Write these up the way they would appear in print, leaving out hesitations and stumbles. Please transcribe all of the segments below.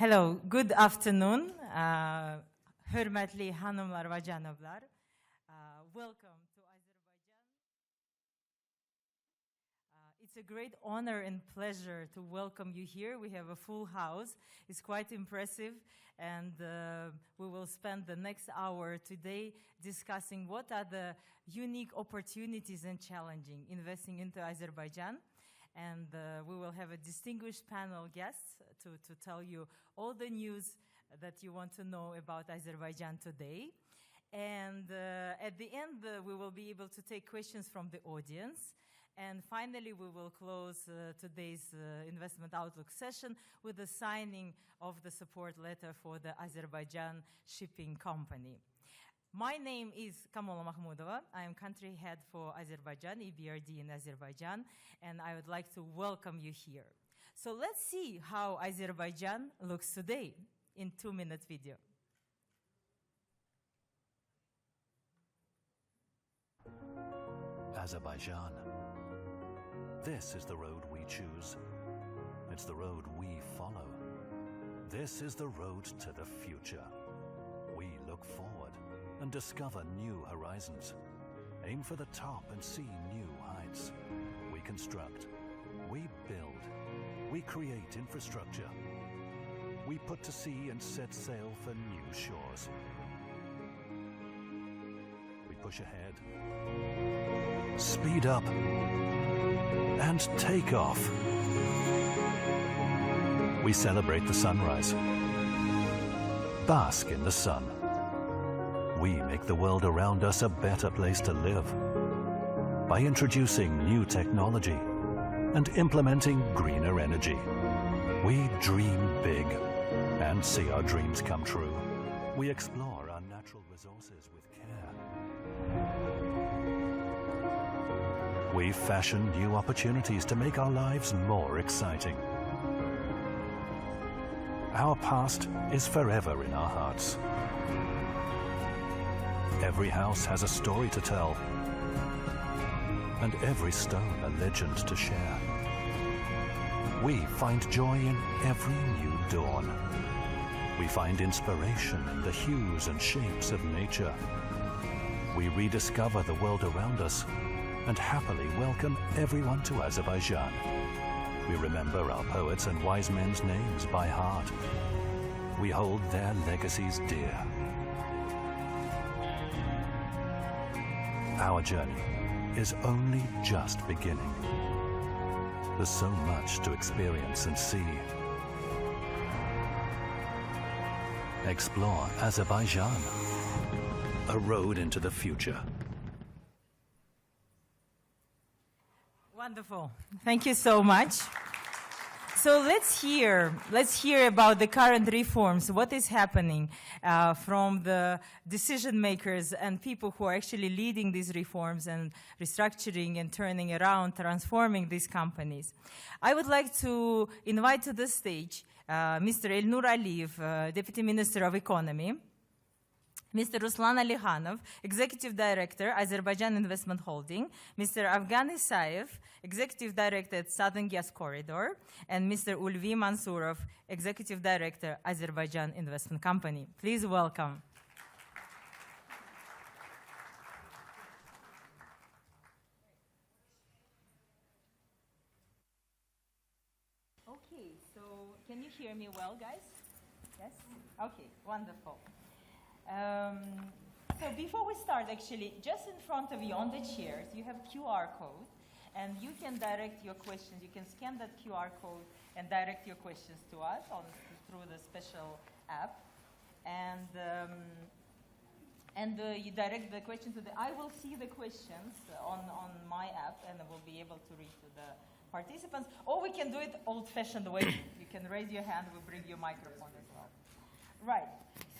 Hello, good afternoon. Hürmetli hanımlar ve canımlar. Welcome to Azerbaijan. It's a great honor and pleasure to welcome you here. We have a full house. It's quite impressive, and we will spend the next hour today discussing what are the unique opportunities and challenging investing into Azerbaijan. And we will have a distinguished panel guests to tell you all the news that you want to know about Azerbaijan today. And at the end, we will be able to take questions from the audience. And finally, we will close today's Investment Outlook session with the signing of the support letter for the Azerbaijan Shipping Company. My name is Kamola Mahmudova. I am country head for Azerbaijan, EBRD in Azerbaijan, and I would like to welcome you here. So let's see how Azerbaijan looks today in 2-minute video. Azerbaijan. This is the road we choose. It's the road we follow. This is the road to the future. We look forward and discover new horizons. Aim for the top and see new heights. We construct, we build, we create infrastructure. We put to sea and set sail for new shores. We push ahead, speed up, and take off. We celebrate the sunrise, bask in the sun. We make the world around us a better place to live by introducing new technology and implementing greener energy. We dream big and see our dreams come true. We explore our natural resources with care. We fashion new opportunities to make our lives more exciting. Our past is forever in our hearts. Every house has a story to tell, and every stone a legend to share. We find joy in every new dawn. We find inspiration in the hues and shapes of nature. We rediscover the world around us and happily welcome everyone to Azerbaijan. We remember our poets and wise men's names by heart. We hold their legacies dear. Our journey is only just beginning. There's so much to experience and see. Explore Azerbaijan, a road into the future. Wonderful. Thank you so much. So let's hear about the current reforms, what is happening from the decision makers and people who are actually leading these reforms and restructuring and turning around, transforming these companies. I would like to invite to the stage Mr. Elnur Aliyev, Deputy Minister of Economy, Mr. Ruslan Alikhanov, Executive Director, Azerbaijan Investment Holding, Mr. Afgan Isayev, Executive Director at Southern Gas Corridor, and Mr. Ulvi Mansurov, Executive Director, Azerbaijan Investment Company. Please welcome. Okay, so can you hear me well, guys? Yes? Okay, wonderful. So before we start, actually, just in front of you on the chairs, you have QR code, and you can direct your questions. You can scan that QR code and direct your questions to us through the special app. And you direct the question to I will see the questions on my app, and I will be able to read to the participants. Or we can do it old-fashioned way. You can raise your hand, we'll bring you a microphone as well. Right.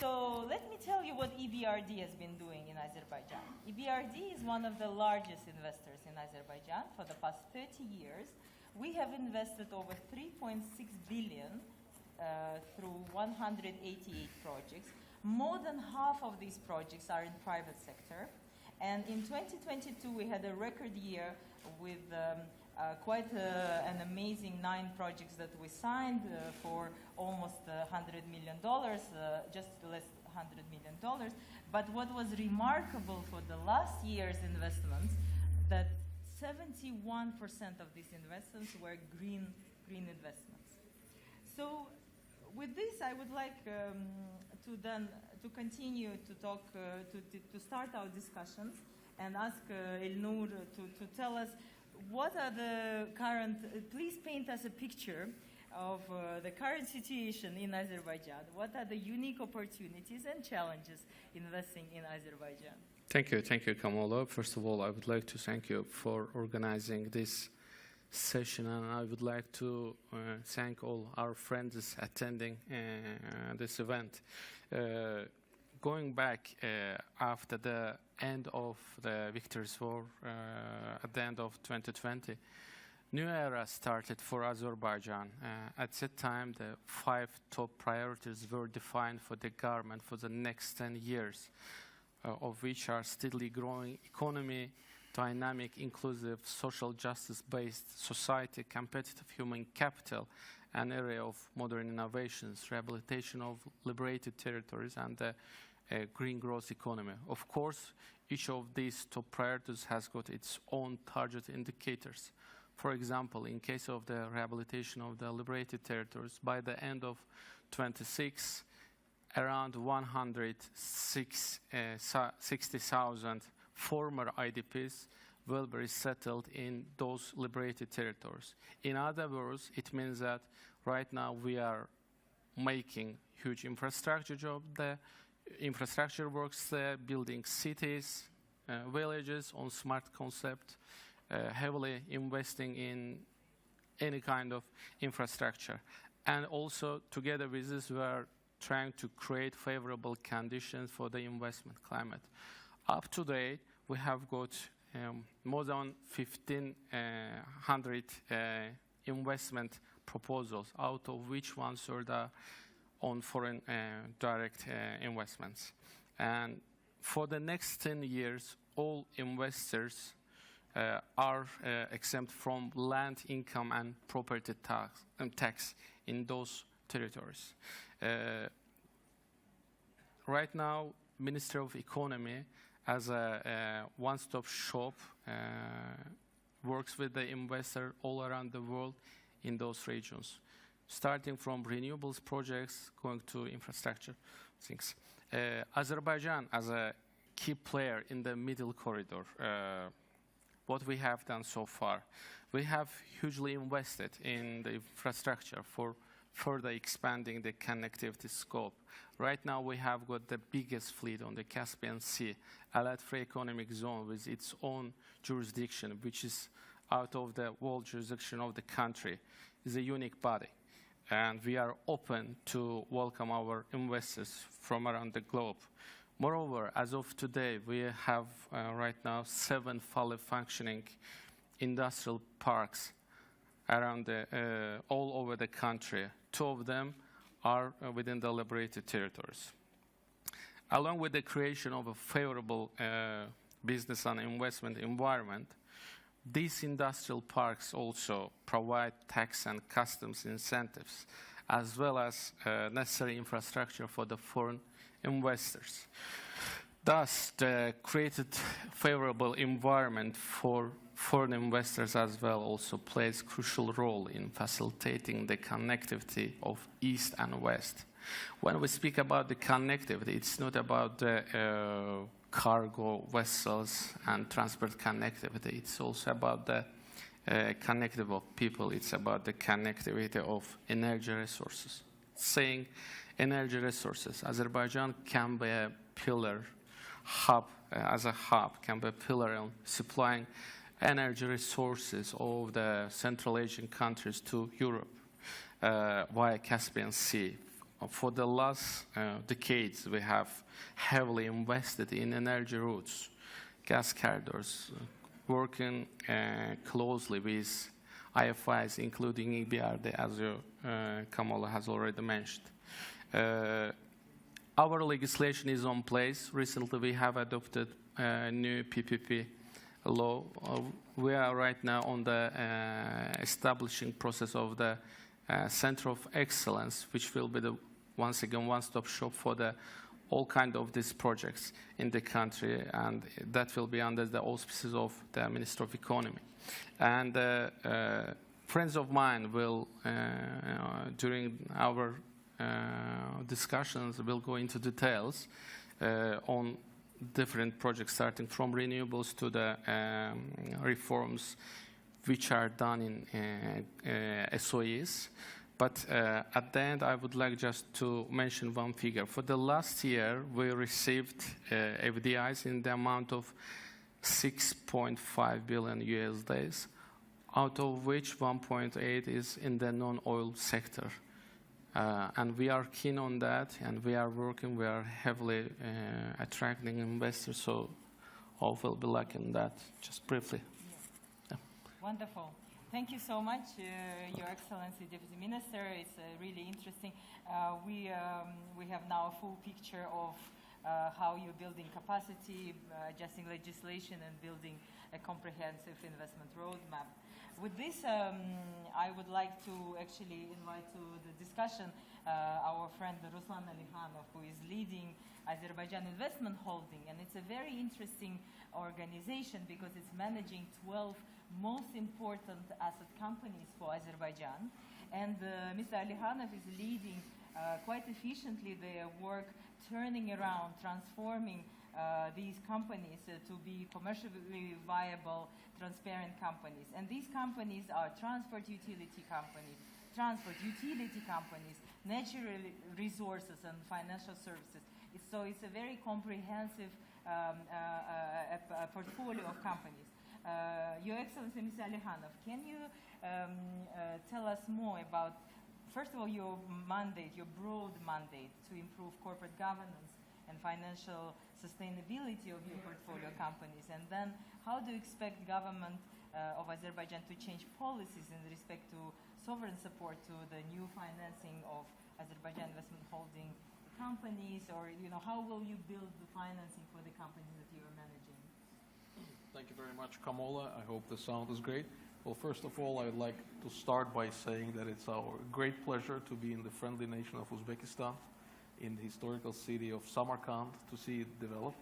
So let me tell you what EBRD has been doing in Azerbaijan. EBRD is one of the largest investors in Azerbaijan for the past 30 years. We have invested over 3.6 billion through 188 projects. More than half of these projects are in private sector. And in 2022, we had a record year with quite an amazing 9 projects that we signed for almost $100 million, just less $100 million. But what was remarkable for the last year's investments, that 71% of these investments were green investments. So with this, I would like to continue to talk, to start our discussions and ask Elnur to tell us what are the current, please paint us a picture of the current situation in Azerbaijan. What are the unique opportunities and challenges investing in Azerbaijan? Thank you, Kamala. First of all, I would like to thank you for organizing this session, and I would like to thank all our friends attending this event. Going back after the end of the Victor's War at the end of 2020, new era started for Azerbaijan. At that time, the 5 top priorities were defined for the government for the next 10 years, of which are steadily growing economy, dynamic, inclusive, social justice-based society, competitive human capital, an area of modern innovations, rehabilitation of liberated territories, and the green growth economy. Of course, each of these top priorities has got its own target indicators. For example, in case of the rehabilitation of the liberated territories, by the end of 26, around 160,000 former IDPs will be resettled in those liberated territories. In other words, it means that right now we are making huge infrastructure job there, infrastructure works there, building cities, villages on smart concept, heavily investing in any kind of infrastructure. And also, together with this, we are trying to create favorable conditions for the investment climate. Up to date, we have got more than 1,500 investment proposals, out of which 1/3 are on foreign direct investments. And for the next 10 years, all investors are exempt from land income and property tax in those territories. Right now, Ministry of Economy, as a one-stop shop, works with the investor all around the world in those regions, starting from renewables projects, going to infrastructure things. Azerbaijan, as a key player in the middle corridor, what we have done so far, we have hugely invested in the infrastructure for further expanding the connectivity scope. Right now, we have got the biggest fleet on the Caspian Sea, allied free economic zone with its own jurisdiction, which is out of the world jurisdiction of the country. It's a unique body. And we are open to welcome our investors from around the globe. Moreover, as of today, we have right now 7 fully functioning industrial parks around all over the country. 2 of them are within the liberated territories. Along with the creation of a favorable business and investment environment, these industrial parks also provide tax and customs incentives, as well as necessary infrastructure for the foreign investors. Thus, the created favorable environment for foreign investors as well also plays a crucial role in facilitating the connectivity of East and West. When we speak about the connectivity, it's not about the cargo vessels and transport connectivity. It's also about the connectivity of people. It's about the connectivity of energy resources. Saying energy resources, Azerbaijan can be a pillar, hub, as a hub, can be a pillar in supplying energy resources of the Central Asian countries to Europe via Caspian Sea. For the last decades, we have heavily invested in energy routes, gas corridors, working closely with IFIs, including EBRD, as Kamala has already mentioned. Our legislation is on place. Recently, we have adopted a new PPP law. We are right now on the establishing process of the Center of Excellence, which will be the, once again, one-stop shop for the all kind of these projects in the country, and that will be under the auspices of the Minister of Economy. And friends of mine will, during our discussions, will go into details on different projects, starting from renewables to the reforms which are done in SOEs. But at the end, I would like just to mention one figure. For the last year, we received FDIs in the amount of 6.5 billion USD, out of which 1.8 is in the non-oil sector. And we are keen on that, and we are working, we are heavily attracting investors, so all will be like in that, just briefly. Yeah. Wonderful. Thank you so much, Your Excellency, Deputy Minister. It's really interesting. We have now a full picture of how you're building capacity, adjusting legislation, and building a comprehensive investment roadmap. With this, I would like to actually invite to the discussion our friend Ruslan Alihanov, who is leading Azerbaijan Investment Holding. And it's a very interesting organization because it's managing 12 most important asset companies for Azerbaijan. And Mr. Alihanov is leading quite efficiently their work, turning around, transforming these companies to be commercially viable, transparent companies. And these companies are transport utility companies, natural resources, and financial services. So it's a very comprehensive portfolio of companies. Your Excellency, Mr. Alihanov, can you tell us more about, first of all, your mandate, your broad mandate to improve corporate governance and financial sustainability of your portfolio companies, and then how do you expect government of Azerbaijan to change policies in respect to sovereign support to the new financing of Azerbaijan Investment Holding companies, or how will you build the financing for the companies that you are managing? Thank you very much, Kamola. I hope the sound is great. Well, first of all, I'd like to start by saying that it's our great pleasure to be in the friendly nation of Uzbekistan, in the historical city of Samarkand, to see it develop.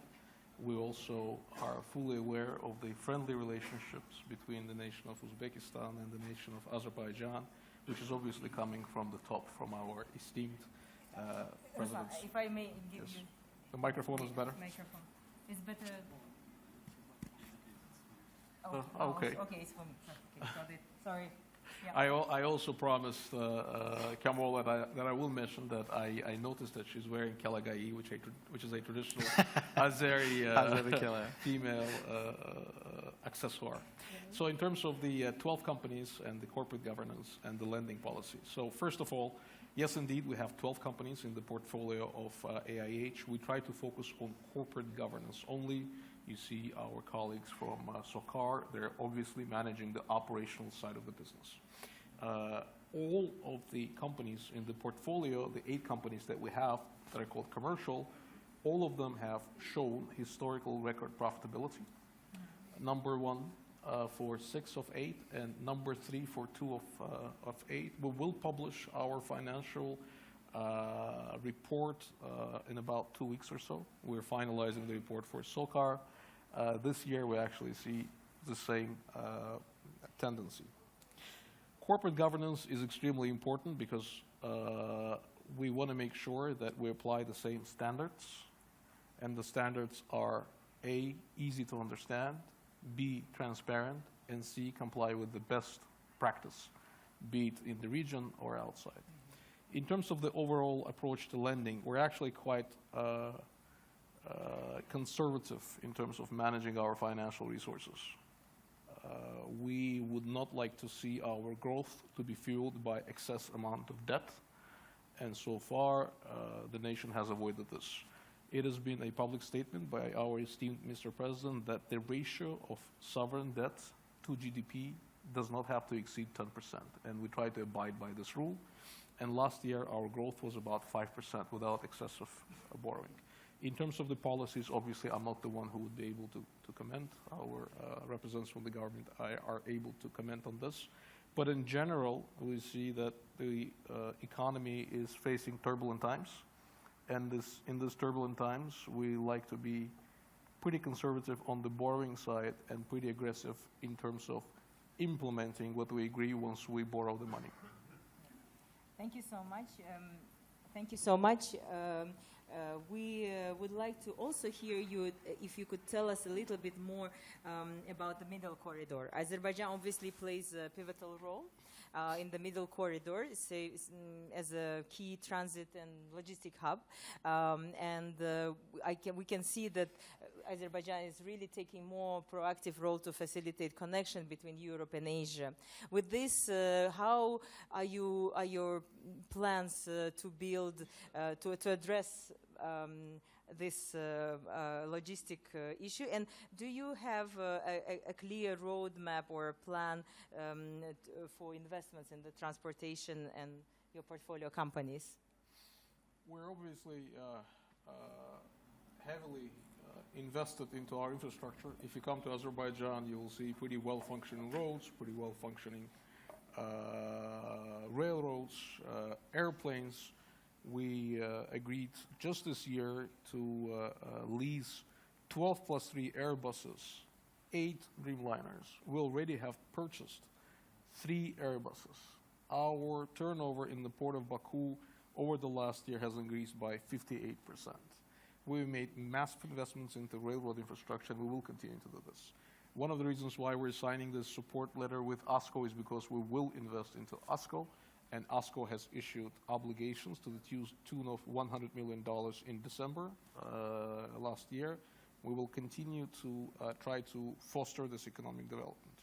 We also are fully aware of the friendly relationships between the nation of Uzbekistan and the nation of Azerbaijan, which is obviously coming from the top, from our esteemed presidents. If I may give Yes. you... The microphone is better? Microphone. It's better... Okay. Okay, it's for me. Okay, got it. Sorry. Yeah. I also promised Kamola that I will mention that I noticed that she's wearing kelagai, which is a traditional Azeri female accessoire. So in terms of the 12 companies and the corporate governance and the lending policy. So first of all, yes, indeed, we have 12 companies in the portfolio of AIH. We try to focus on corporate governance only. You see our colleagues from SOCAR, they're obviously managing the operational side of the business. All of the companies in the portfolio, the 8 companies that we have that are called commercial, all of them have shown historical record profitability. Number 1 for 6 of 8 and number 3 for 2 of 8. We will publish our financial report in about 2 weeks or so. We're finalizing the report for SOCAR. This year we actually see the same tendency. Corporate governance is extremely important because we want to make sure that we apply the same standards, and the standards are A, easy to understand, B, transparent, and C, comply with the best practice, be it in the region or outside. In terms of the overall approach to lending, we're actually quite conservative in terms of managing our financial resources. We would not like to see our growth to be fueled by excess amount of debt, and so far the nation has avoided this. It has been a public statement by our esteemed Mr. President that the ratio of sovereign debt to GDP does not have to exceed 10%, and we try to abide by this rule. And last year, our growth was about 5% without excessive borrowing. In terms of the policies, obviously, I'm not the one who would be able to comment. Our representatives from the government are able to comment on this. But in general, we see that the economy is facing turbulent times. And in these turbulent times, we like to be pretty conservative on the borrowing side and pretty aggressive in terms of implementing what we agree once we borrow the money. Thank you so much. Thank you so much. We would like to also hear you, if you could tell us a little bit more about the middle corridor. Azerbaijan obviously plays a pivotal role in the middle corridor as a key transit and logistic hub. We can see that Azerbaijan is really taking more proactive role to facilitate connection between Europe and Asia. With this, how are your plans to build, to address this logistic issue? And do you have a clear roadmap or a plan for investments in the transportation and your portfolio companies? We're obviously heavily invested into our infrastructure. If you come to Azerbaijan, you will see pretty well-functioning roads, pretty well-functioning railroads, airplanes. We agreed just this year to lease 12 plus 3 Airbuses, 8 Dreamliners. We already have purchased 3 Airbuses. Our turnover in the port of Baku over the last year has increased by 58%. We've made massive investments into railroad infrastructure, and we will continue to do this. One of the reasons why we're signing this support letter with ASCO is because we will invest into ASCO, and ASCO has issued obligations to the tune of $100 million in December last year. We will continue to try to foster this economic development.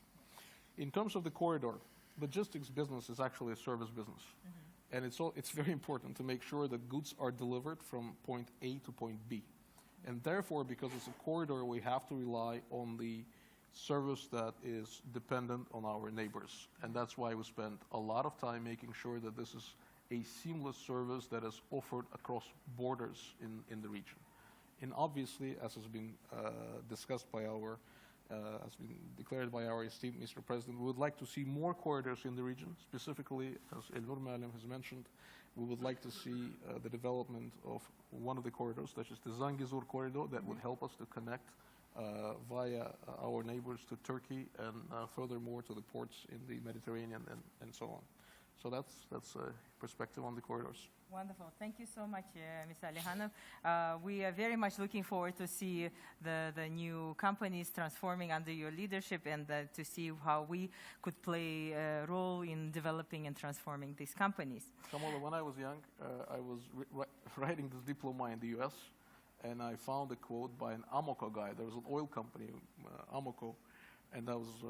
In terms of the corridor, logistics business is actually a service business. Mm-hmm. And it's very important to make sure that goods are delivered from point A to point B. And therefore, because it's a corridor, we have to rely on the service that is dependent on our neighbors. And that's why we spend a lot of time making sure that this is a seamless service that is offered across borders in the region. And obviously, as has been discussed by has been declared by our esteemed Mr. President, we would like to see more corridors in the region. Specifically, as Elnur Muallim has mentioned, we would like to see the development of one of the corridors, such as the Zangezur corridor, that would help us to connect via our neighbors to Turkey and furthermore to the ports in the Mediterranean and so on. So that's a perspective on the corridors. Wonderful. Thank you so much, Mr. Alihanov. We are very much looking forward to see the new companies transforming under your leadership and to see how we could play a role in developing and transforming these companies. Kamola, when I was young, I was writing this diploma in the US, and I found a quote by an Amoco guy. There was an oil company, Amoco, and that was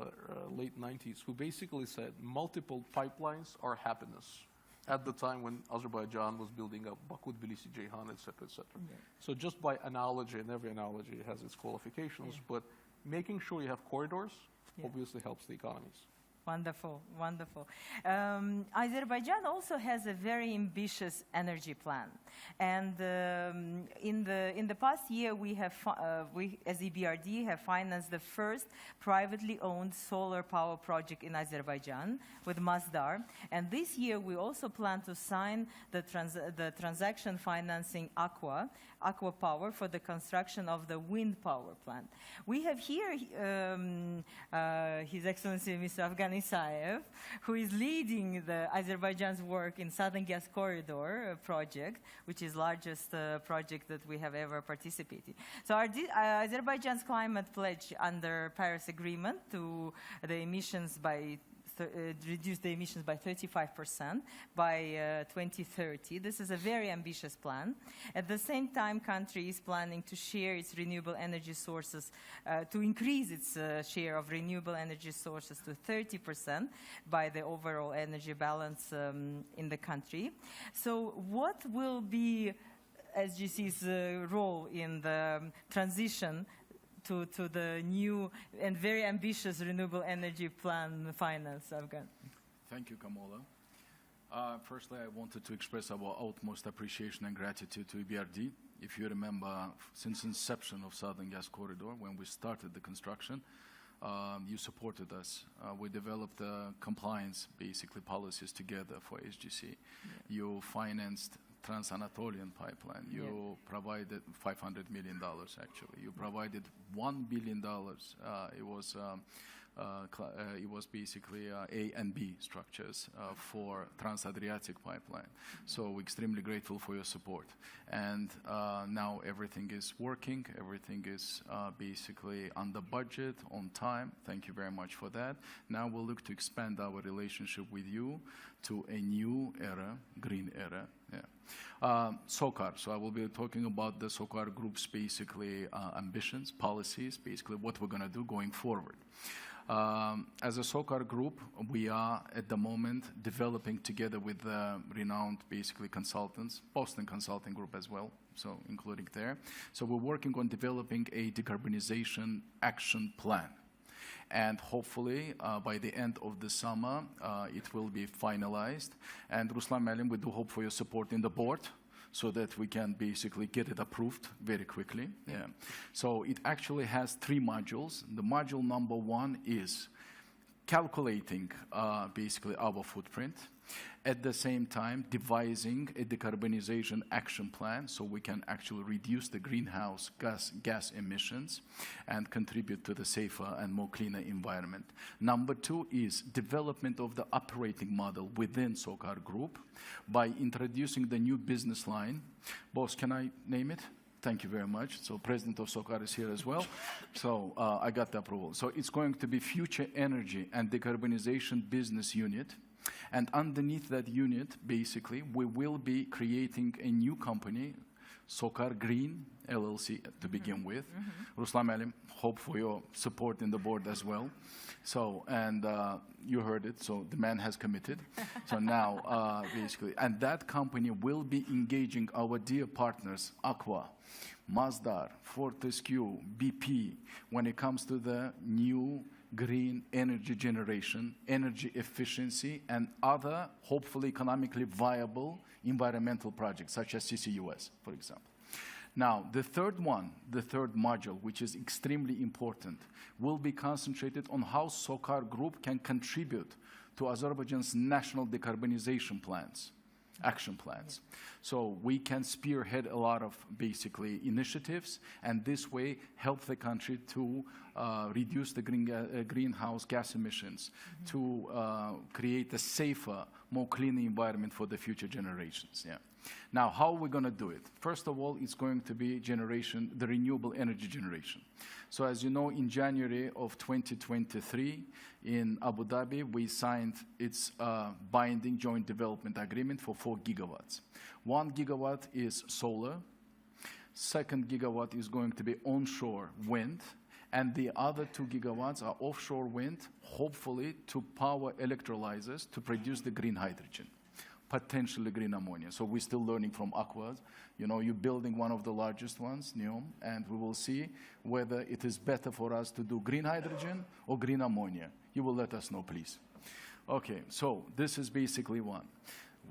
late 90s, who basically said multiple pipelines are happiness, at the time when Azerbaijan was building up Baku, Tbilisi, Ceyhan, et cetera, et cetera. Yeah. So just by analogy, and every analogy has its qualifications, but making sure you have corridors obviously helps the economies. Wonderful, wonderful. Azerbaijan also has a very ambitious energy plan, and in the past year, we as EBRD have financed the first privately owned solar power project in Azerbaijan with Masdar, and this year we also plan to sign the transaction financing Aqua Power for the construction of the wind power plant. We have here His Excellency Mr. Afghani Saev, who is leading Azerbaijan's work in Southern Gas Corridor project, which is largest project that we have ever participated. So Azerbaijan's climate pledge under Paris Agreement to the emissions by reduce the emissions by 35% by 2030. This is a very ambitious plan. At the same time, country is planning to share its renewable energy sources, to increase its share of renewable energy sources to 30% by the overall energy balance in the country. So what will be SGC's role in the transition to the new and very ambitious renewable energy plan finance, Afghan? Thank you, Kamola. Firstly, I wanted to express our utmost appreciation and gratitude to EBRD if you remember, since inception of Southern Gas Corridor, when we started the construction, you supported us. We developed compliance, basically, policies together for SGC. Yeah. You financed Trans-Anatolian pipeline. You provided $500 million, actually. You provided $1 billion. It was basically A and B structures for Trans-Adriatic pipeline. So we're extremely grateful for your support. And now everything is working. Everything is basically under budget, on time. Thank you very much for that. Now we'll look to expand our relationship with you to a new era, green era. Yeah. SOCAR. So I will be talking about the SOCAR Group's basically ambitions, policies, basically what we're going to do going forward. As a SOCAR Group, we are at the moment developing together with renowned basically consultants, Boston Consulting Group as well, so including there. So we're working on developing a decarbonization action plan. And hopefully, by the end of the summer, it will be finalized. And Ruslan Melim, we do hope for your support in the board, so that we can basically get it approved very quickly. Yeah. So it actually has 3 modules. The module number 1 is calculating basically our footprint. At the same time, devising a decarbonization action plan so we can actually reduce the greenhouse gas emissions and contribute to the safer and more cleaner environment. Number 2 is development of the operating model within SOCAR Group by introducing the new business line. Boss, can I name it? Thank you very much. So President of SOCAR is here as well. So I got the approval. So it's going to be Future Energy and Decarbonization Business Unit. And underneath that unit, basically, we will be creating a new company, SOCAR Green LLC, to begin with. Ruslan Melim, hope for your support in the board as well. So, and you heard it, so the man has committed. So now, basically, and that company will be engaging our dear partners, Aqua, Masdar, Fortescue, BP, when it comes to the new green energy generation, energy efficiency, and other, hopefully economically viable environmental projects, such as CCUS, for example. Now, the third one, the third module, which is extremely important, will be concentrated on how SOCAR Group can contribute to Azerbaijan's national decarbonization plans, action plans. So we can spearhead a lot of basically initiatives, and this way help the country to reduce the greenhouse gas emissions, to create a safer, more clean environment for the future generations. Yeah. Now, how are we going to do it? First of all, it's going to be generation, the renewable energy generation. So as you know, in January of 2023, in Abu Dhabi, we signed its binding joint development agreement for 4 gigawatts. 1 gigawatt is solar. 2 gigawatt is going to be onshore wind. And the other 2 gigawatts are offshore wind, hopefully to power electrolyzers to produce the green hydrogen, potentially green ammonia. So we're still learning from Aqua. You know, you're building one of the largest ones, NEOM, and we will see whether it is better for us to do green hydrogen or green ammonia. You will let us know, please. Okay, so this is basically one.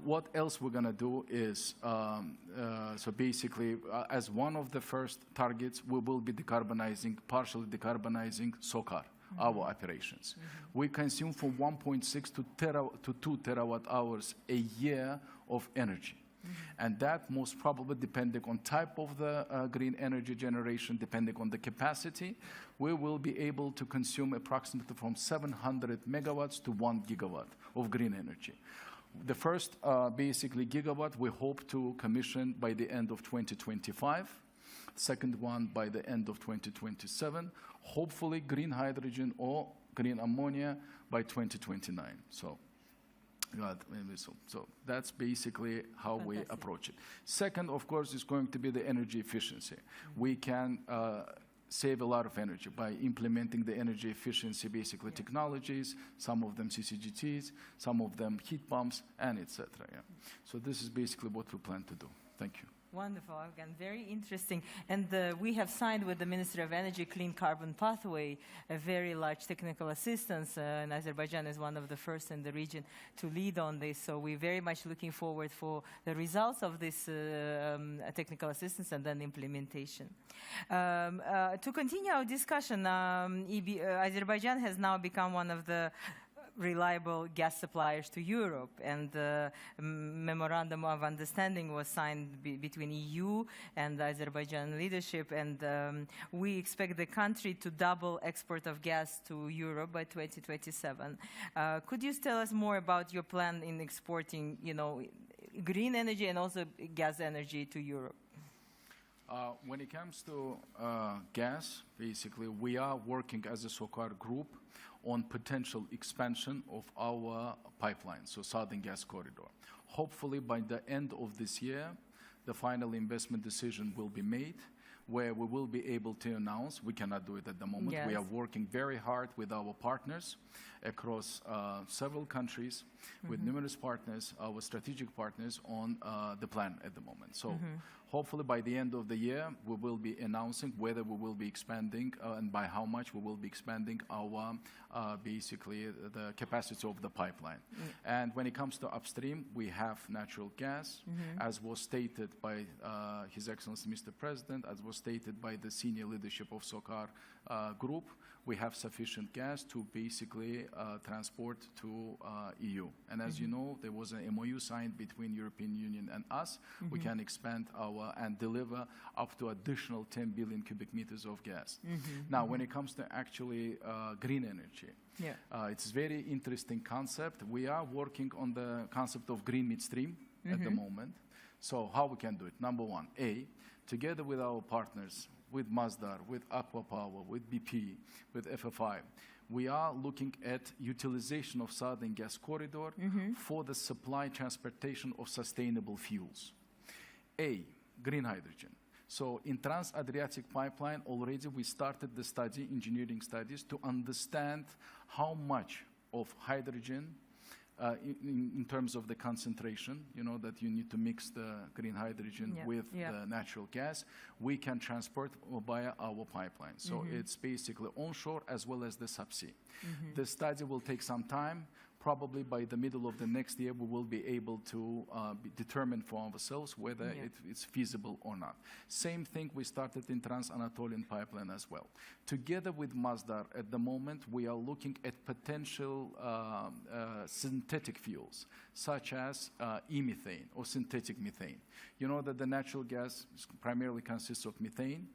What else we're going to do is, so basically, as one of the first targets, we will be decarbonizing, partially decarbonizing SOCAR, our operations. We consume from 1.6 to 2 terawatt hours a year of energy. And that most probably, depending on type of the green energy generation, depending on the capacity, we will be able to consume approximately from 700 megawatts to 1 gigawatt of green energy. The first, basically, gigawatt we hope to commission by the end of 2025. Second one by the end of 2027. Hopefully, green hydrogen or green ammonia by 2029. So that's basically how we approach it. Second, of course, is going to be the energy efficiency. We can save a lot of energy by implementing the energy efficiency, basically technologies, some of them CCGTs, some of them heat pumps, and etc. Yeah. So this is basically what we plan to do. Thank you. Wonderful, Afghan. Very interesting. And we have signed with the Ministry of Energy Clean Carbon Pathway a very large technical assistance, and Azerbaijan is one of the first in the region to lead on this. So we're very much looking forward for the results of this technical assistance and then implementation. To continue our discussion, Azerbaijan has now become one of the reliable gas suppliers to Europe, and the memorandum of understanding was signed between EU and the Azerbaijan leadership, and we expect the country to double export of gas to Europe by 2027. Could you tell us more about your plan in exporting, green energy and also gas energy to Europe? When it comes to gas, basically, we are working as a SOCAR group on potential expansion of our pipeline, so Southern Gas Corridor. Hopefully, by the end of this year, the final investment decision will be made, where we will be able to announce. We cannot do it at the moment. Yes. We are working very hard with our partners across several countries, with numerous partners, our strategic partners, on the plan at the moment. So hopefully by the end of the year, we will be announcing whether we will be expanding and by how much we will be expanding our, basically, the capacity of the pipeline. And when it comes to upstream, we have natural gas, as was stated by His Excellency Mr. President, as was stated by the senior leadership of SOCAR group. We have sufficient gas to basically transport to EU. And as you know, there was an MOU signed between European Union and us. We can expand our and deliver up to additional 10 billion cubic meters of gas. Now, when it comes to actually green energy, it's a very interesting concept. We are working on the concept of green midstream at the moment. So how we can do it? Number one, together with our partners, with Masdar, with Aqua Power, with BP, with FFI, we are looking at utilization of Southern Gas Corridor for the supply transportation of sustainable fuels. Green hydrogen. So in Trans-Adriatic Pipeline, already we started the study, engineering studies, to understand how much of hydrogen in terms of the concentration, that you need to mix the green hydrogen with the natural gas, we can transport via our pipeline. So it's basically onshore as well as the subsea. The study will take some time. Probably by the middle of the next year, we will be able to determine for ourselves whether it's feasible or not. Same thing we started in Trans-Anatolian Pipeline as well. Together with Masdar, at the moment, we are looking at potential synthetic fuels, such as e-methane or synthetic methane. You know that the natural gas primarily consists of methane,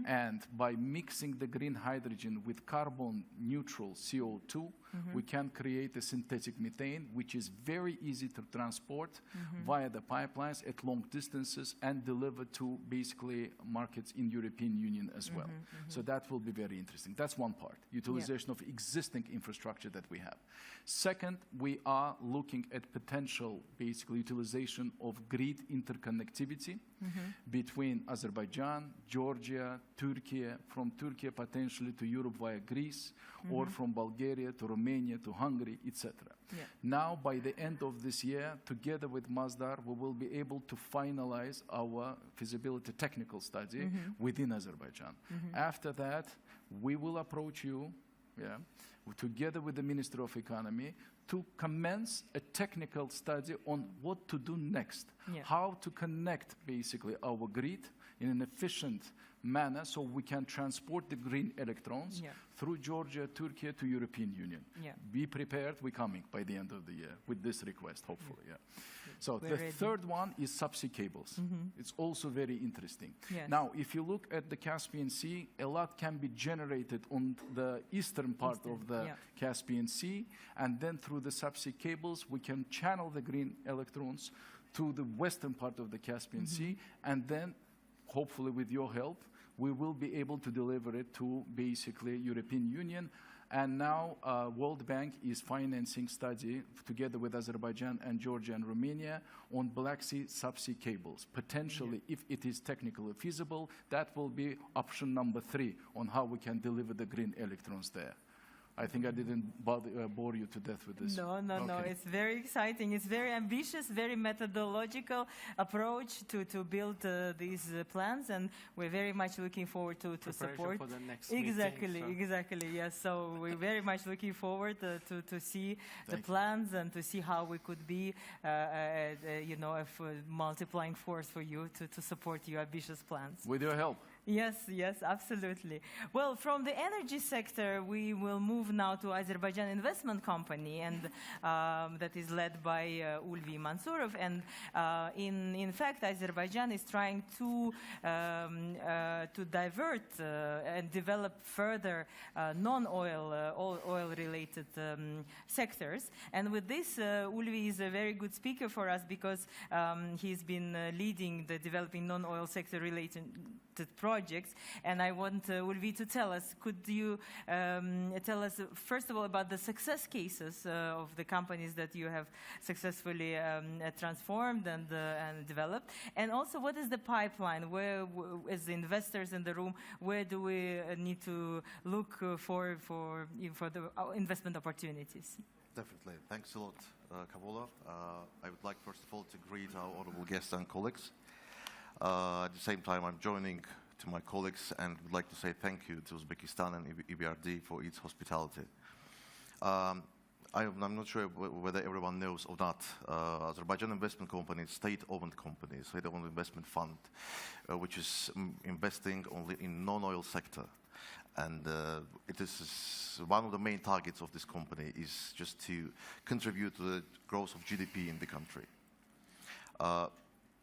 and by mixing the green hydrogen with carbon neutral CO2, we can create a synthetic methane, which is very easy to transport via the pipelines at long distances and deliver to basically markets in European Union as well. So that will be very interesting. That's one part, utilization of existing infrastructure that we have. Second, we are looking at potential basically utilization of grid interconnectivity between Azerbaijan, Georgia, Turkey, from Turkey potentially to Europe via Greece, or from Bulgaria to Romania to Hungary, etc. Now, by the end of this year, together with Masdar, we will be able to finalize our feasibility technical study within Azerbaijan. After that, we will approach you, together with the Minister of Economy, to commence a technical study on what to do next, how to connect basically our grid in an efficient manner so we can transport the green electrons through Georgia, Turkey to European Union. Be prepared, we're coming by the end of the year with this request, hopefully. So the third one is subsea cables. It's also very interesting. Now, if you look at the Caspian Sea, a lot can be generated on the eastern part of the Caspian Sea, and then through the subsea cables, we can channel the green electrons to the western part of the Caspian Sea, and then, hopefully with your help, we will be able to deliver it to basically European Union. And now World Bank is financing study together with Azerbaijan and Georgia and Romania on Black Sea subsea cables. Potentially, if it is technically feasible, that will be option number 3 on how we can deliver the green electrons there. I think I didn't bore you to death with this. No, no, no. Okay. It's very exciting. It's very ambitious, very methodological approach to build these plans, and we're very much looking forward to support. For the next Exactly, meeting, so. exactly. Yes. So we're very much looking forward to see the plans and to see how we could be, you know, a multiplying force for you to support your ambitious plans. With your help. Yes, yes, absolutely. Well, from the energy sector, we will move now to Azerbaijan Investment Company, and that is led by Ulvi Mansurov. And in fact, Azerbaijan is trying to divert and develop further non-oil, oil-related sectors. And with this, Ulvi is a very good speaker for us because he's been leading the developing non-oil sector-related projects, and I want Ulvi to tell us. Could you tell us first of all about the success cases of the companies that you have successfully transformed and developed, and also what is the pipeline? Where, as the investors in the room, where do we need to look for the investment opportunities? Definitely. Thanks a lot, Kabola. I would like first of all to greet our honorable guests and colleagues. At the same time, I'm joining to my colleagues and would like to say thank you to Uzbekistan and EBRD for its hospitality. I'm not sure whether everyone knows or not, Azerbaijan Investment Company is a state-owned company, state-owned investment fund, which is investing only in non-oil sector. And it is one of the main targets of this company is just to contribute to the growth of GDP in the country.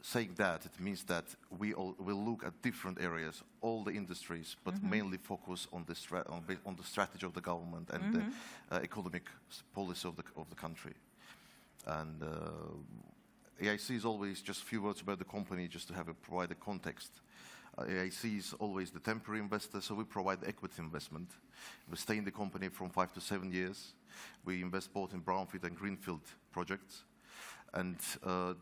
Saying that, it means that we will look at different areas, all the industries, but mainly focus on the strategy of the government and the economic policy of the country. And AIC is always just a few words about the company, just to provide a context. AIC is always the temporary investor, so we provide equity investment. We stay in the company from 5 to 7 years. We invest both in brownfield and greenfield projects, and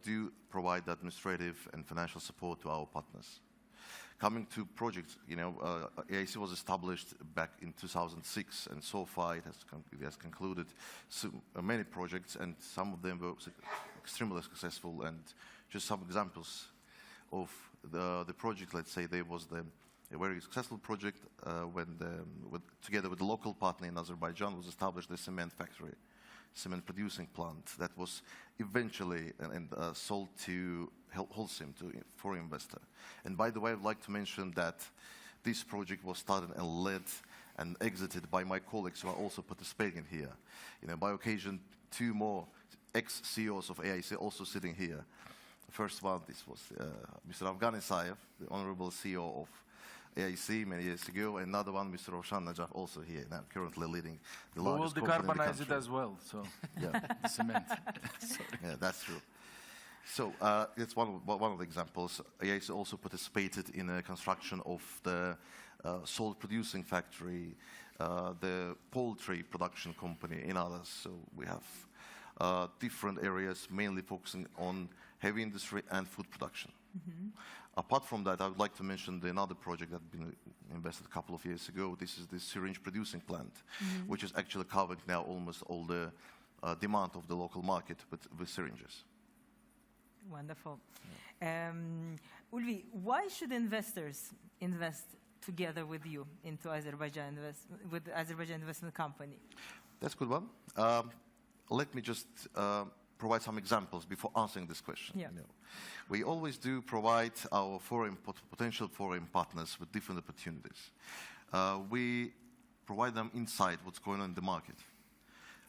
do provide administrative and financial support to our partners. Coming to projects, you know, AIC was established back in 2006, and so far it has concluded many projects, and some of them were extremely successful. And just some examples of the project, let's say there was a very successful project when together with the local partner in Azerbaijan was established the cement factory, cement producing plant that was eventually sold to Holcim, to a foreign investor. And by the way, I'd like to mention that this project was started and led and exited by my colleagues who are also participating here. You know, by occasion, 2 more ex-CEOs of AIC also sitting here. The first one, this was Mr. Afgan Isayev, the honorable CEO of AIC many years ago, and another one, Mr. Roshan Najaf, also here, now currently leading the largest company in the country. We'll decarbonize it as well, so yeah, the cement. Yeah, that's true. So it's one of the examples. AIC also participated in the construction of the salt producing factory, the poultry production company, and others. So we have different areas, mainly focusing on heavy industry and food production. Apart from that, I would like to mention another project that had been invested a couple of years ago. This is the syringe producing plant, which is actually covering now almost all the demand of the local market with syringes. Wonderful. Ulvi, why should investors invest together with you into Azerbaijan Investment Company? That's a good one. Let me just provide some examples before answering this question. Yeah. You know, we always do provide our potential foreign partners with different opportunities. We provide them insight what's going on in the market.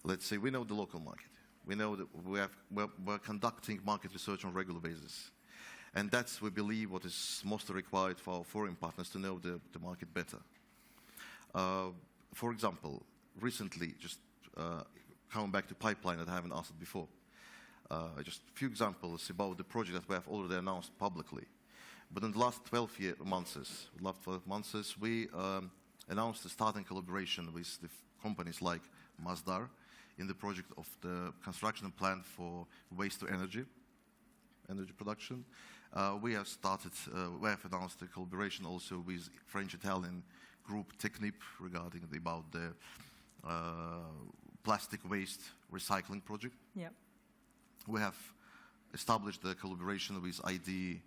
Let's say we know the local market. We know that we're conducting market research on a regular basis. And that's, we believe, what is most required for our foreign partners to know the market better. For example, recently, just coming back to pipeline that I haven't answered before, just a few examples about the project that we have already announced publicly. But in the last 12 months, we announced a starting collaboration with the companies like Masdar in the project of the construction plan for waste to energy production. We have announced a collaboration also with French-Italian group Technip regarding about the plastic waste recycling project. Yeah. We have established a collaboration with ID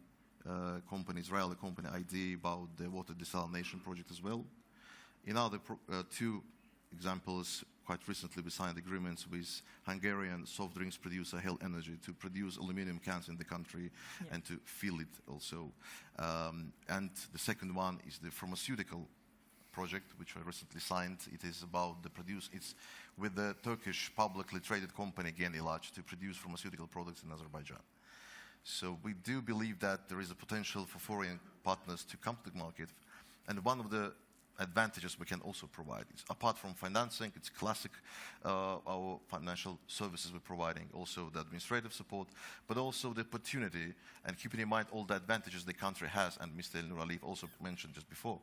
company, Israeli company ID, about the water desalination project as well. In other two examples, quite recently we signed agreements with Hungarian soft drinks producer Hell Energy to produce aluminum cans in the country and to fill it also. And the second one is the pharmaceutical project, which I recently signed. It is about it's with the Turkish publicly traded company Genilaj to produce pharmaceutical products in Azerbaijan. So we do believe that there is a potential for foreign partners to come to the market. And one of the advantages we can also provide is, apart from financing, it's classic, our financial services we're providing, also the administrative support, but also the opportunity, and keeping in mind all the advantages the country has, and Mr. El Nuraliyev also mentioned just before.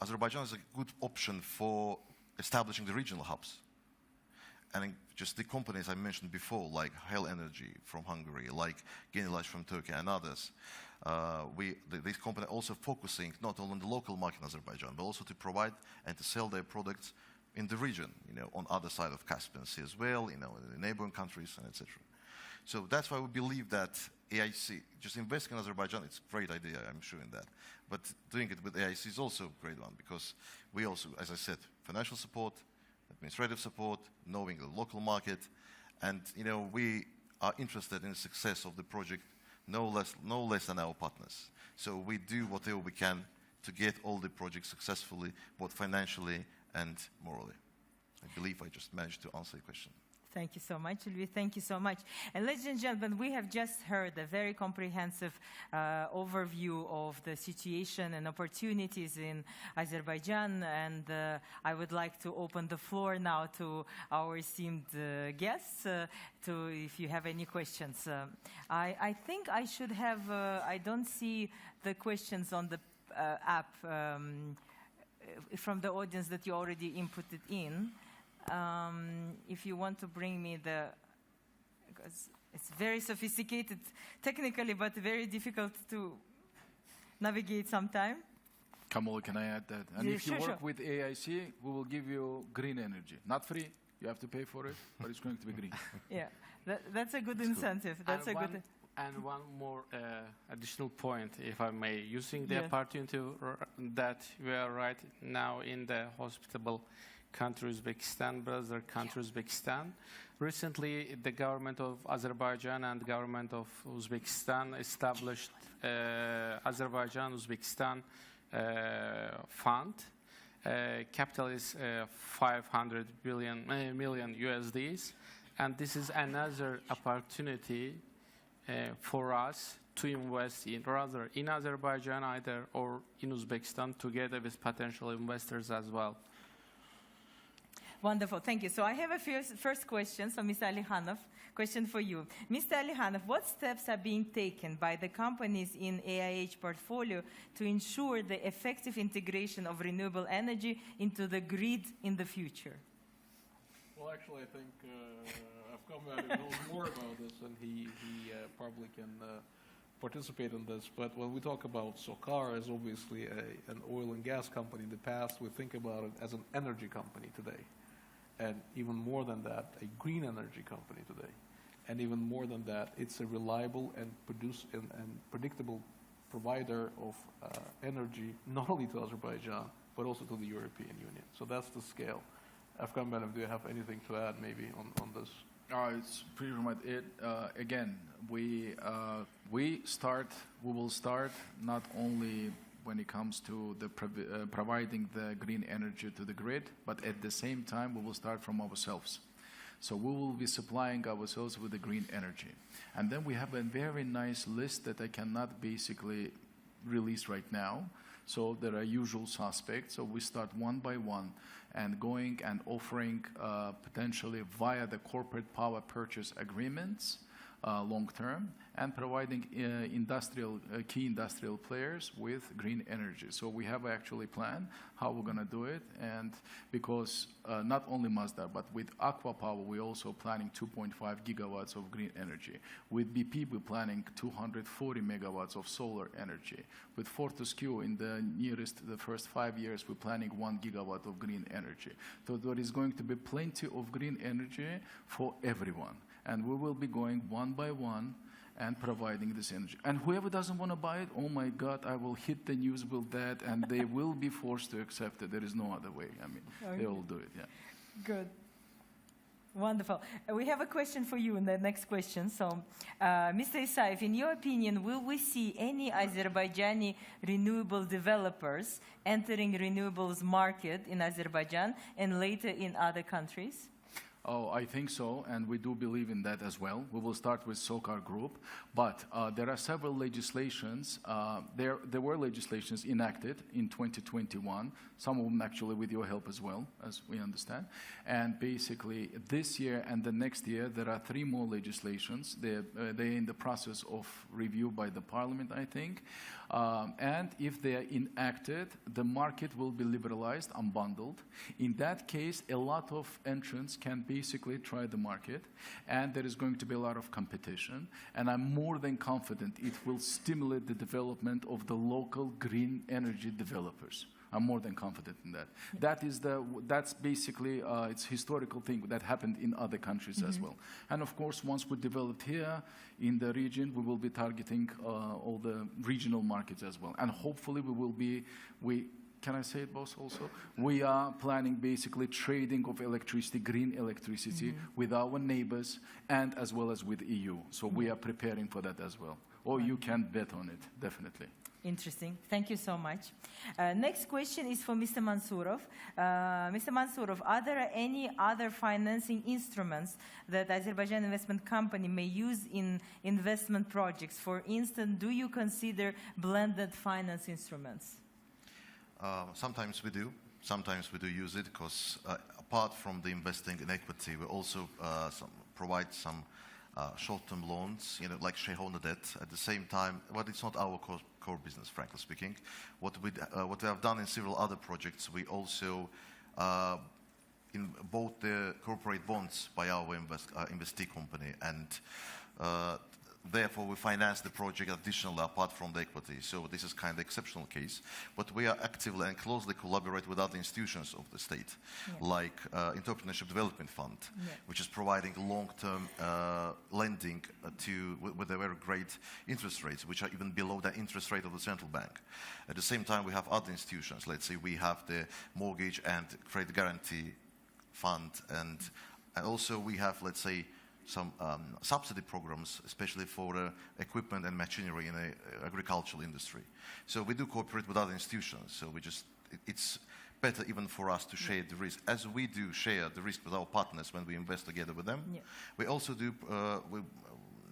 Azerbaijan is a good option for establishing the regional hubs. And just the companies I mentioned before, like Hell Energy from Hungary, like Genilaj from Turkey, and others, these companies are also focusing not only on the local market in Azerbaijan, but also to provide and to sell their products in the region, on other side of Caspian Sea as well, in the neighboring countries, and etc. So that's why we believe that AIC, just investing in Azerbaijan, it's a great idea, I'm sure in that. But doing it with AIC is also a great one, because we also, as I said, financial support, administrative support, knowing the local market, and we are interested in the success of the project no less than our partners. So we do whatever we can to get all the projects successfully, both financially and morally. I believe I just managed to answer your question. Thank you so much, Ulvi. Thank you so much. And ladies and gentlemen, we have just heard a very comprehensive overview of the situation and opportunities in Azerbaijan. And I would like to open the floor now to our esteemed guests, if you have any questions. I think I should have, I don't see the questions on the app from the audience that you already inputted in. If you want to bring me because it's very sophisticated technically, but very difficult to navigate sometime. Kamal, can I add that? And if you work with AIC, we will give you green energy. Not free, you have to pay for it, but it's going to be green. Yeah, that's a good incentive. That's good. And one more additional point, if I may, using the opportunity that we are right now in the hospitable country Uzbekistan, brother country Uzbekistan. Recently, the government of Azerbaijan and the government of Uzbekistan established Azerbaijan-Uzbekistan fund. Capital is 500 million USDs, and this is another opportunity for us to invest in Azerbaijan or in Uzbekistan together with potential investors as well. Wonderful, thank you. So I have a first question, so Mr. Alihanov, question for you. Mr. Alihanov, what steps are being taken by the companies in AIH portfolio to ensure the effective integration of renewable energy into the grid in the future? Well, actually, I think Afghan knows more about this, and he probably can participate in this. But when we talk about SOCAR as obviously an oil and gas company in the past, we think about it as an energy company today. And even more than that, a green energy company today. And even more than that, it's a reliable and predictable provider of energy, not only to Azerbaijan, but also to the European Union. So that's the scale. Afghan Benim, do you have anything to add maybe on this? It's pretty much it. Again, we will start not only when it comes to the providing the green energy to the grid, but at the same time, we will start from ourselves. So we will be supplying ourselves with the green energy. And then we have a very nice list that I cannot basically release right now. So there are usual suspects. So we start one by one and going and offering potentially via the corporate power purchase agreements long term, and providing key industrial players with green energy. So we have actually planned how we're going to do it, and because not only Mazda, but with Aqua Power, we're also planning 2.5 gigawatts of green energy. With BP, we're planning 240 megawatts of solar energy. With Fortescue, in the first 5 years, we're planning 1 gigawatt of green energy. So there is going to be plenty of green energy for everyone. And we will be going one by one and providing this energy. And whoever doesn't want to buy it, oh my God, I will hit the news with that, and they will be forced to accept it. There is no other way. I mean, they will do it, yeah. Good. Wonderful. We have a question for you in the next question. So, Mr. Isaev, in your opinion, will we see any Azerbaijani renewable developers entering renewables market in Azerbaijan and later in other countries? Oh, I think so, and we do believe in that as well. We will start with SOCAR Group, but there are several legislations. There were legislations enacted in 2021, some of them actually with your help as well, as we understand. And basically, this year and the next year, there are 3 more legislations. They're in the process of review by the parliament, I think. And if they are enacted, the market will be liberalized, unbundled. In that case, a lot of entrants can basically try the market, and there is going to be a lot of competition. And I'm more than confident it will stimulate the development of the local green energy developers. I'm more than confident in that. That's basically it's historical thing that happened in other countries as well. And of course, once we develop here in the region, we will be targeting all the regional markets as well. And hopefully can I say it, boss, also? We are planning basically trading of electricity, green electricity, with our neighbors and as well as with EU. So we are preparing for that as well. Or you can bet on it, definitely. Interesting. Thank you so much. Next question is for Mr. Mansurov. Mr. Mansurov, are there any other financing instruments that Azerbaijan Investment Company may use in investment projects? For instance, do you consider blended finance instruments? Sometimes we do. Sometimes we do use it because apart from the investing in equity, we also provide some short-term loans, like shareholder debt. At the same time, but it's not our core business, frankly speaking. What we have done in several other projects, we also bought the corporate bonds by our investee company, and therefore we finance the project additionally apart from the equity. So this is kind of exceptional case, but we are actively and closely collaborate with other institutions of the state, like Entrepreneurship Development Fund, which is providing long-term lending with a very great interest rates, which are even below the interest rate of the central bank. At the same time, we have other institutions. Let's say we have the Mortgage and Credit Guarantee Fund, and also we have, let's say, some subsidy programs, especially for equipment and machinery in the agricultural industry. So we do cooperate with other institutions. So it's better even for us to share the risk, as we do share the risk with our partners when we invest together with them. We also do we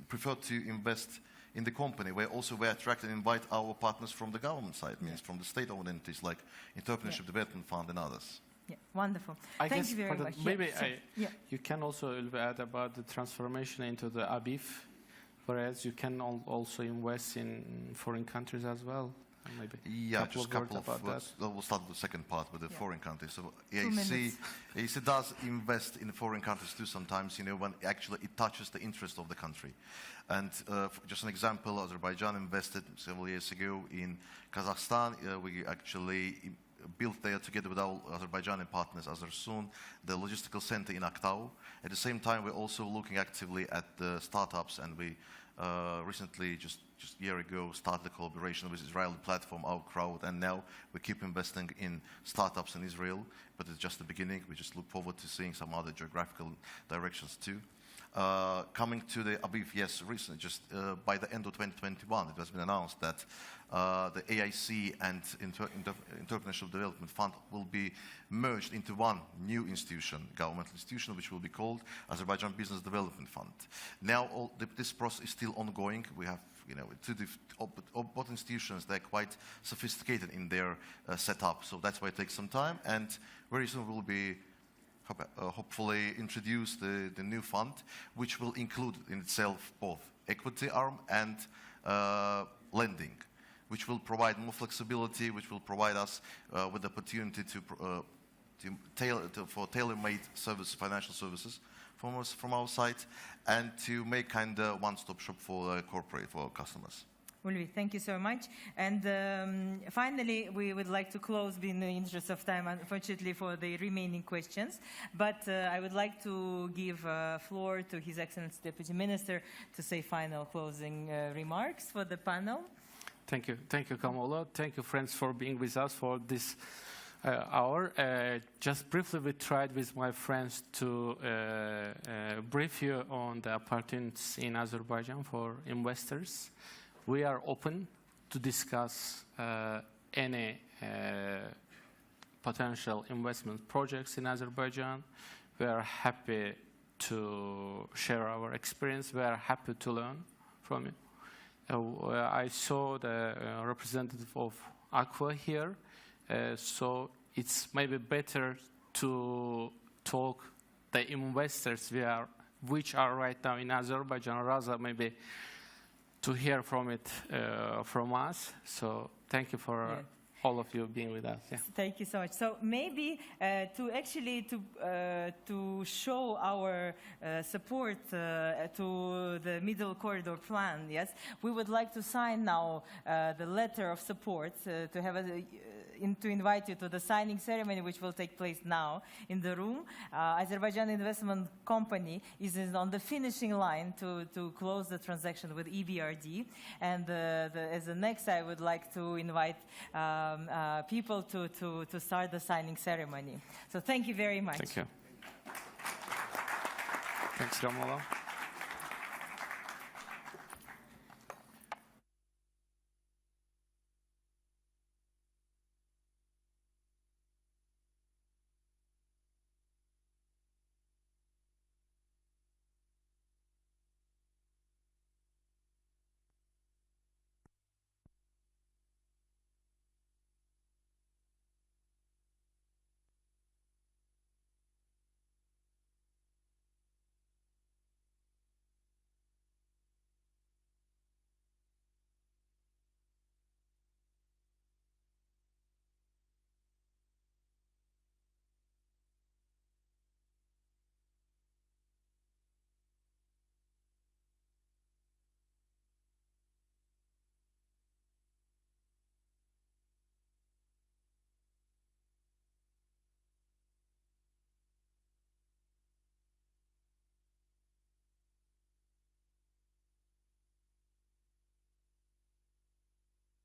prefer to invest in the company, where also we attract and invite our partners from the government side, means from the state-owned entities like Entrepreneurship Development Fund and others. Yeah, wonderful. I Thank guess you very much. Maybe you can also add about the transformation into the ABIF, whereas you can also invest in foreign countries as well. Maybe just a couple of words. We'll start with the second part with the foreign countries. So EIC does invest in foreign countries too sometimes, when actually it touches the interest of the country. And just an example, Azerbaijan invested several years ago in Kazakhstan. We actually built there together with our Azerbaijani partners, Azersun, the logistical center in Aktau. At the same time, we're also looking actively at the startups, and we recently, just a year ago, started a collaboration with Israeli platform, Our Crowd, and now we keep investing in startups in Israel, but it's just the beginning. We just look forward to seeing some other geographical directions too. Coming to the ABIF, yes, recently, just by the end of 2021, it has been announced that the AIC and Entrepreneurship Development Fund will be merged into one new institution, governmental institution, which will be called Azerbaijan Business Development Fund. Now, this process is still ongoing. We have, both institutions, they're quite sophisticated in their setup, so that's why it takes some time, and very soon we'll be hopefully introduce the new fund, which will include in itself both equity arm and lending, which will provide more flexibility, which will provide us with the opportunity for tailor-made financial services from our side, and to make kind of one-stop shop for our customers. Ulvi, thank you so much. And finally, we would like to close in the interest of time, unfortunately, for the remaining questions. But I would like to give floor to His Excellency Deputy Minister to say final closing remarks for the panel. Thank you, Kamola. Thank you, friends, for being with us for this hour. Just briefly, we tried with my friends to brief you on the opportunities in Azerbaijan for investors. We are open to discuss any potential investment projects in Azerbaijan. We are happy to share our experience. We are happy to learn from you. I saw the representative of Aqua here, so it's maybe better to talk the investors which are right now in Azerbaijan, rather maybe to hear from it from us. So thank you for all of you being with us. Yeah. Thank you so much. So maybe to show our support to the Middle Corridor Plan, yes, we would like to sign now the letter of support to have to invite you to the signing ceremony, which will take place now in the room. Azerbaijan Investment Company is on the finishing line to close the transaction with EBRD. And as the next, I would like to invite people to start the signing ceremony. So thank you very much. Thank you. Thanks, Kamola.